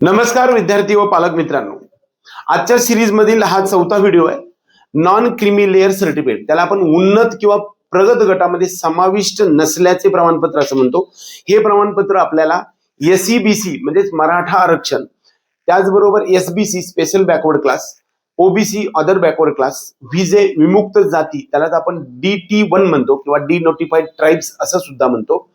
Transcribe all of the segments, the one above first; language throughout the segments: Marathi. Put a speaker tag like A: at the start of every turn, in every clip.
A: नमस्कार विद्यार्थी व पालक मित्रांनो, आजच्या सिरीज मधील हा चौथा व्हिडिओ आहे. नॉन क्रीमी लेअर सर्टिफिकेट, त्याला आपण उन्नत किंवा प्रगत गटामध्ये समाविष्ट नसल्याचे प्रमाणपत्र असं म्हणतो. हे प्रमाणपत्र आपल्याला SEBC म्हणजेच मराठा आरक्षण, त्याचबरोबर SBC special backward class, OBC other backward class, VJ विमुक्त जाती, त्यालाच आपण DT1 म्हणतो किंवा डिनोटिफाईड ट्राइब्स असं सुद्धा म्हणतो.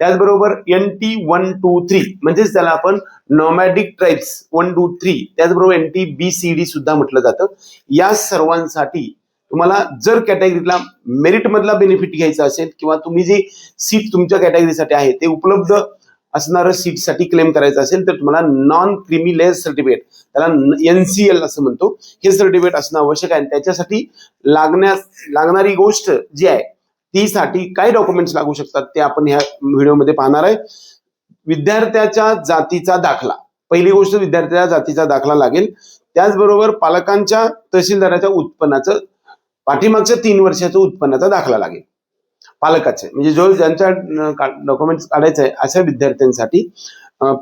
A: त्याचबरोबर NT123 म्हणजेच त्याला आपण नॉमॅडिक ट्राइब्स 1, 2, 3, त्याचबरोबर NTBCD सुद्धा म्हटलं जातं. या सर्वांसाठी तुम्हाला जर कॅटेगरीला मेरिट मधला बेनिफिट घ्यायचा असेल किंवा तुम्ही जे सीट तुमच्या कॅटेगरीसाठी आहे ते उपलब्ध असणारं सीटसाठी क्लेम करायचं असेल तर तुम्हाला नॉन क्रीमी लेअर सर्टिफिकेट, त्याला NCL असं म्हणतो, हे सर्टिफिकेट असणं आवश्यक आहे. त्याच्यासाठी लागणारी गोष्ट जी आहे ती साठी काय डॉक्युमेंट्स लागू शकतात ते आपण ह्या व्हिडिओमध्ये पाहणार आहे. विद्यार्थ्याच्या जातीचा दाखला, पहिली गोष्ट विद्यार्थ्याच्या जातीचा दाखला लागेल. त्याचबरोबर पालकांच्या तहसीलदाराच्या उत्पन्नाचं पाठीमागच्या 3 वर्षाचं उत्पन्नाचा दाखला लागेल. पालकाचे म्हणजे जो ज्यांच्या डॉक्युमेंट्स काढायचं आहे अशा विद्यार्थ्यांसाठी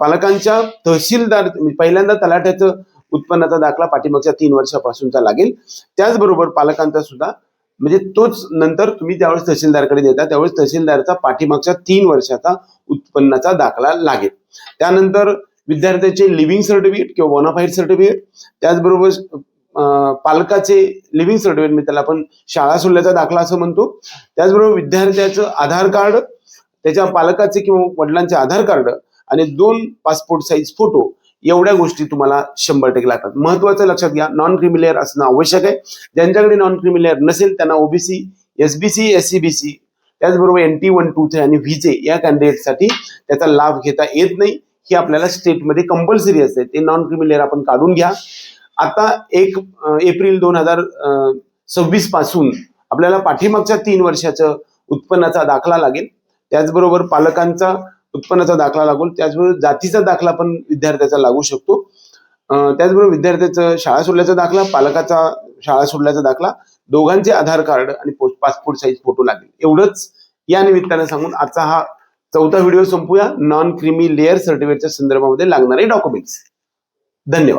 A: पालकांच्या तहसीलदार पहिल्यांदा तलाठ्याचं उत्पन्नाचा दाखला पाठीमागच्या 3 वर्षापासूनचा लागेल. त्याचबरोबर पालकांचा सुद्धा म्हणजे तोच नंतर तुम्ही ज्यावेळेस तहसीलदारकडे देता त्यावेळेस तहसीलदारचा पाठीमागच्या 3 वर्षाचा उत्पन्नाचा दाखला लागेल. त्यानंतर विद्यार्थ्याचे लिव्हिंग सर्टिफिकेट किंवा बोनाफाईड सर्टिफिकेट, त्याचबरोबर पालकाचे लिव्हिंग सर्टिफिकेट म्हणजे त्याला आपण शाळा सोडल्याचा दाखला असं म्हणतो. त्याचबरोबर विद्यार्थ्याचं आधार कार्ड, त्याच्या पालकाचे किंवा वडिलांचे आधार कार्ड आणि 2 पासपोर्ट साईज फोटो, एवढ्या गोष्टी तुम्हाला 100% लागतात. महत्वाचं लक्षात घ्या, नॉन क्रीमी लेअर असणं आवश्यक आहे. ज्यांच्याकडे नॉन क्रीमी लेअर नसेल त्यांना OBC, SBC, SEBC, त्याचबरोबर NT123 आणि व्हीजे या कॅन्डिडेटसाठी त्याचा लाभ घेता येत नाही. ही आपल्याला स्टेटमध्ये कंपल्सरी असते. ते नॉन क्रीमी लेअर आपण काढून घ्या. आता 1 एप्रिल 2026 पासून आपल्याला पाठीमागच्या 3 वर्षाचं उत्पन्नाचा दाखला लागेल. त्याचबरोबर पालकांचा उत्पन्नाचा दाखला लागेल. त्याचबरोबर जातीचा दाखला पण विद्यार्थ्याचा लागू शकतो. त्याचबरोबर विद्यार्थ्याचं शाळा सोडल्याचा दाखला, पालकाचा शाळा सोडल्याचा दाखला, दोघांचे आधार कार्ड आणि पासपोर्ट साईज फोटो लागेल. एवढंच या निमित्तानं सांगून आजचा हा चौथा व्हिडिओ संपूया. नॉन क्रीमी लेअर सर्टिफिकेटच्या संदर्भामध्ये लागणारे डॉक्युमेंट्स. धन्यवाद.